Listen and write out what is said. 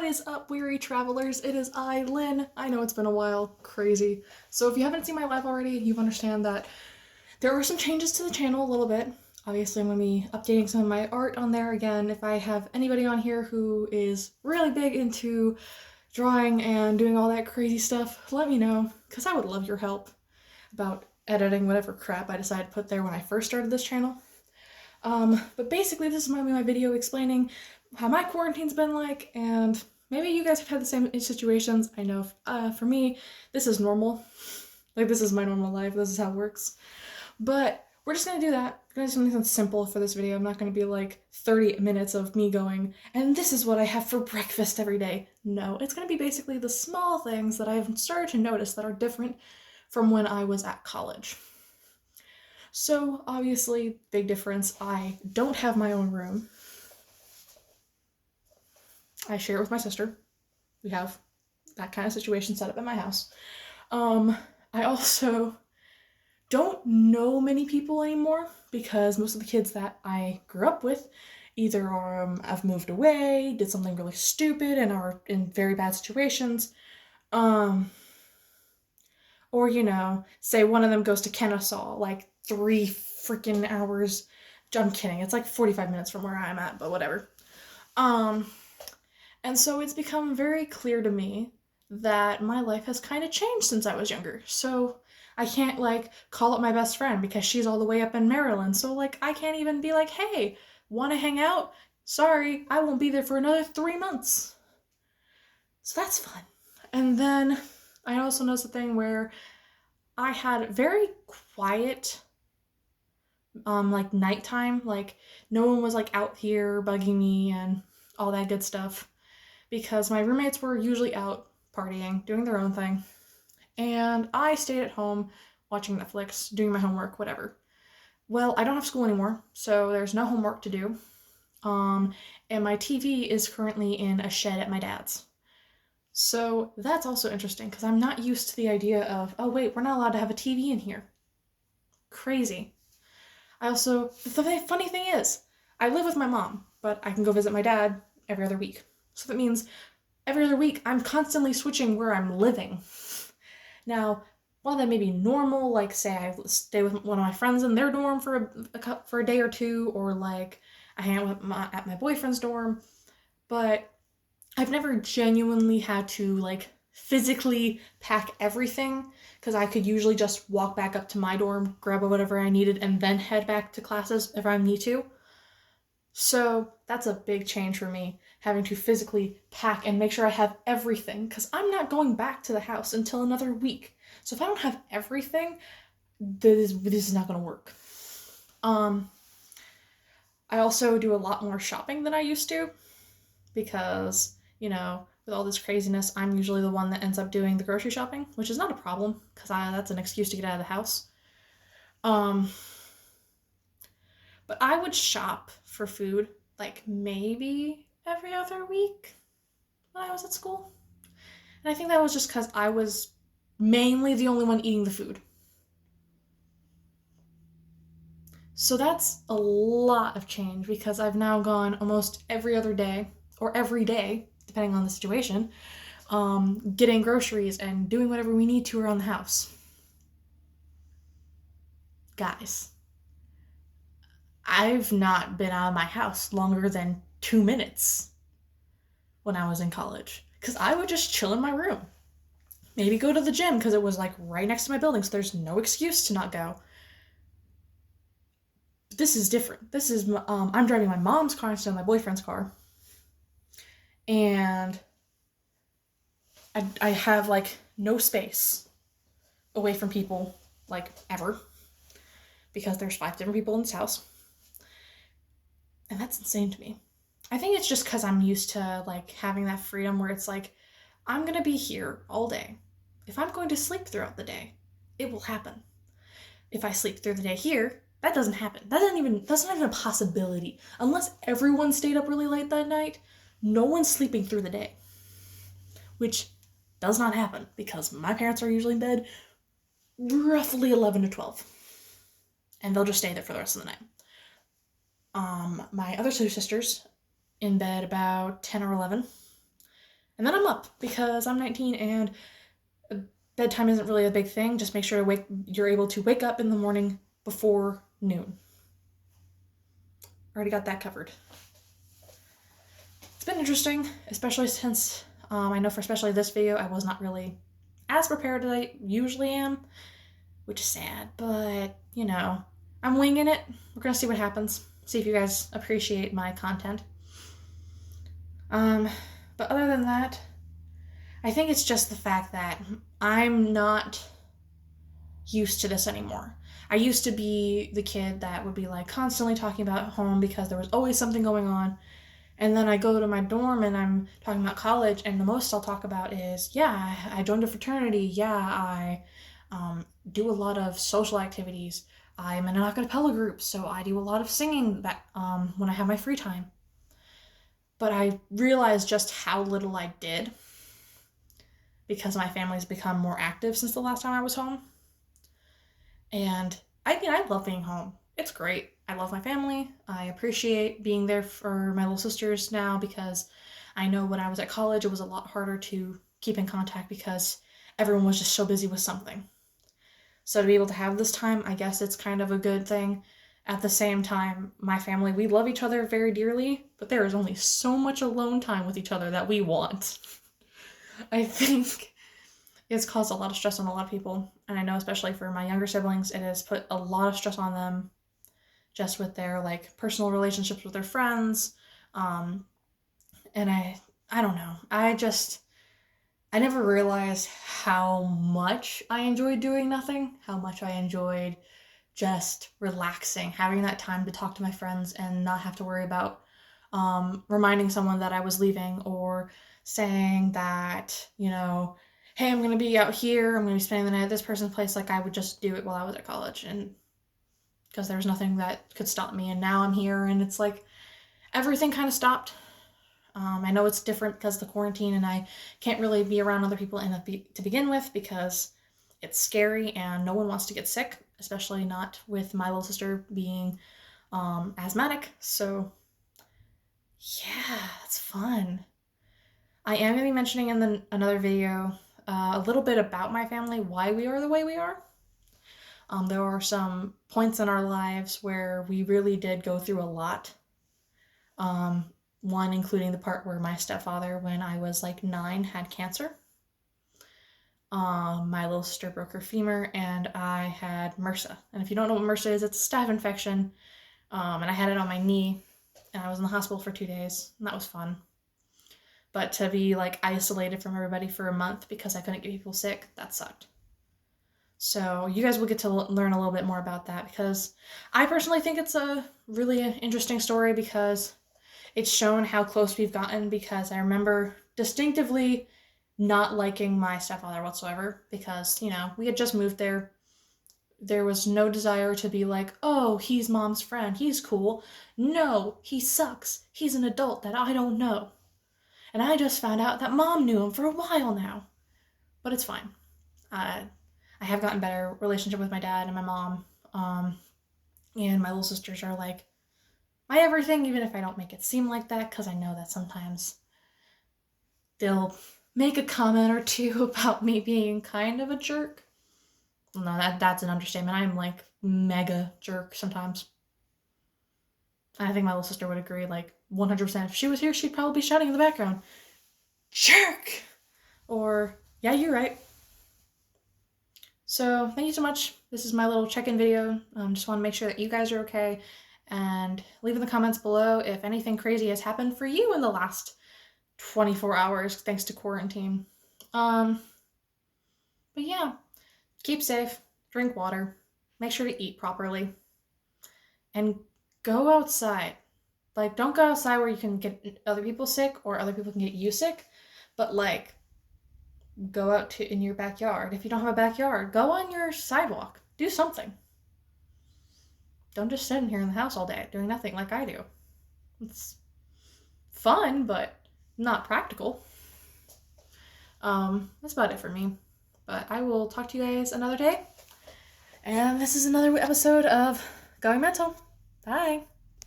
What is up, weary travelers? It is I, Lynn. I know it's been a while. Crazy. So if you haven't seen my live already, you understand that there were some changes to the channel a little bit. Obviously, I'm going to be updating some of my art on there again. If I have anybody on here who is really big into drawing and doing all that crazy stuff, let me know, because I would love your help about editing whatever crap I decided to put there when I first started this channel. But basically this is my video explaining how my quarantine's been like, and maybe you guys have had the same situations. I know for me, this is normal. Like, this is my normal life, this is how it works. But we're just gonna do that. We're gonna do something simple for this video. I'm not gonna be like 30 minutes of me going, and this is what I have for breakfast every day. No, it's gonna be basically the small things that I've started to notice that are different from when I was at college. So obviously, big difference, I don't have my own room. I share it with my sister. We have that kind of situation set up at my house. I also don't know many people anymore because most of the kids that I grew up with either have moved away, did something really stupid, and are in very bad situations. Or, say one of them goes to Kennesaw, like 3 freaking hours. I'm kidding, it's like 45 minutes from where I'm at, but whatever. And so it's become very clear to me that my life has kind of changed since I was younger. So I can't, call up my best friend because she's all the way up in Maryland. So, I can't even be like, hey, wanna hang out? Sorry, I won't be there for another 3 months. So that's fun. And then I also noticed a thing where I had very quiet, nighttime. No one was, out here bugging me and all that good stuff. Because my roommates were usually out partying, doing their own thing. And I stayed at home watching Netflix, doing my homework, whatever. Well, I don't have school anymore, so there's no homework to do. And my TV is currently in a shed at my dad's. So that's also interesting because I'm not used to the idea of, oh wait, we're not allowed to have a TV in here. Crazy. The funny thing is, I live with my mom, but I can go visit my dad every other week. So that means every other week I'm constantly switching where I'm living. Now, while that may be normal, say I stay with one of my friends in their dorm for a day or two, or I hang out at my boyfriend's dorm, but I've never genuinely had to physically pack everything, because I could usually just walk back up to my dorm, grab whatever I needed, and then head back to classes if I need to. So that's a big change for me, having to physically pack and make sure I have everything, because I'm not going back to the house until another week. So if I don't have everything, this is not going to work. I also do a lot more shopping than I used to, because, with all this craziness, I'm usually the one that ends up doing the grocery shopping, which is not a problem, because that's an excuse to get out of the house. But I would shop for food maybe every other week when I was at school. And I think that was just because I was mainly the only one eating the food. So that's a lot of change because I've now gone almost every other day, or every day, depending on the situation, getting groceries and doing whatever we need to around the house. Guys, I've not been out of my house longer than 2 minutes when I was in college, because I would just chill in my room. Maybe go to the gym because it was right next to my building, so there's no excuse to not go. But this is different. This is, I'm driving my mom's car instead of my boyfriend's car. And I have no space away from people, ever. Because there's 5 different people in this house. And that's insane to me. I think it's just because I'm used to having that freedom where it's I'm gonna be here all day. If I'm going to sleep throughout the day, it will happen. If I sleep through the day here, that doesn't happen. That's not even a possibility. Unless everyone stayed up really late that night, no one's sleeping through the day. Which does not happen because my parents are usually in bed roughly 11 to 12. And they'll just stay there for the rest of the night. My other 2 sisters in bed about 10 or 11. And then I'm up because I'm 19 and bedtime isn't really a big thing. Just make sure you're able to wake up in the morning before noon. Already got that covered. It's been interesting, especially since I know for especially this video, I was not really as prepared as I usually am, which is sad, but you know, I'm winging it. We're gonna see what happens. See if you guys appreciate my content. But other than that, I think it's just the fact that I'm not used to this anymore. I used to be the kid that would be like constantly talking about home because there was always something going on. And then I go to my dorm and I'm talking about college, and the most I'll talk about is, yeah, I joined a fraternity. Yeah, I do a lot of social activities. I'm in an a cappella group, so I do a lot of singing when I have my free time. But I realized just how little I did because my family's become more active since the last time I was home. And I love being home. It's great. I love my family. I appreciate being there for my little sisters now because I know when I was at college, it was a lot harder to keep in contact because everyone was just so busy with something. So to be able to have this time, I guess it's kind of a good thing. At the same time, my family, we love each other very dearly, but there is only so much alone time with each other that we want. I think it's caused a lot of stress on a lot of people, and I know especially for my younger siblings, it has put a lot of stress on them just with their like personal relationships with their friends. And I don't know. I never realized how much I enjoyed doing nothing, how much I enjoyed just relaxing, having that time to talk to my friends and not have to worry about reminding someone that I was leaving or saying that, you know, hey, I'm going to be out here, I'm going to be spending the night at this person's place. Like I would just do it while I was at college, and because there was nothing that could stop me. And now I'm here and it's like everything kind of stopped. I know it's different because of the quarantine and I can't really be around other people to begin with because it's scary and no one wants to get sick, especially not with my little sister being asthmatic. So yeah, it's fun. I am going to be mentioning in another video a little bit about my family, why we are the way we are. There are some points in our lives where we really did go through a lot. One including the part where my stepfather, when I was like 9, had cancer. My little sister broke her femur, and I had MRSA. And if you don't know what MRSA is, it's a staph infection. And I had it on my knee, and I was in the hospital for 2 days, and that was fun. But to be like isolated from everybody for a month because I couldn't get people sick, that sucked. So you guys will get to learn a little bit more about that because I personally think it's a really interesting story because it's shown how close we've gotten, because I remember distinctively not liking my stepfather whatsoever because, you know, we had just moved there. There was no desire to be like, oh, he's mom's friend, he's cool. No, he sucks. He's an adult that I don't know. And I just found out that mom knew him for a while now. But it's fine. I have gotten better relationship with my dad and my mom. And my little sisters are like my everything, even if I don't make it seem like that, because I know that sometimes they'll make a comment or two about me being kind of a jerk. No, that's an understatement. I'm like mega jerk sometimes. I think my little sister would agree, like 100%. If she was here, she'd probably be shouting in the background, jerk! Or, yeah, you're right. So, thank you so much. This is my little check-in video. Just want to make sure that you guys are okay. And leave in the comments below if anything crazy has happened for you in the last 24 hours thanks to quarantine. But yeah, keep safe, drink water, make sure to eat properly, and go outside. Like, don't go outside where you can get other people sick or other people can get you sick, but like, go out in your backyard. If you don't have a backyard, go on your sidewalk. Do something. Don't just sit in here in the house all day doing nothing like I do. It's fun, but not practical. That's about it for me. But I will talk to you guys another day. And this is another episode of Going Mental. Bye.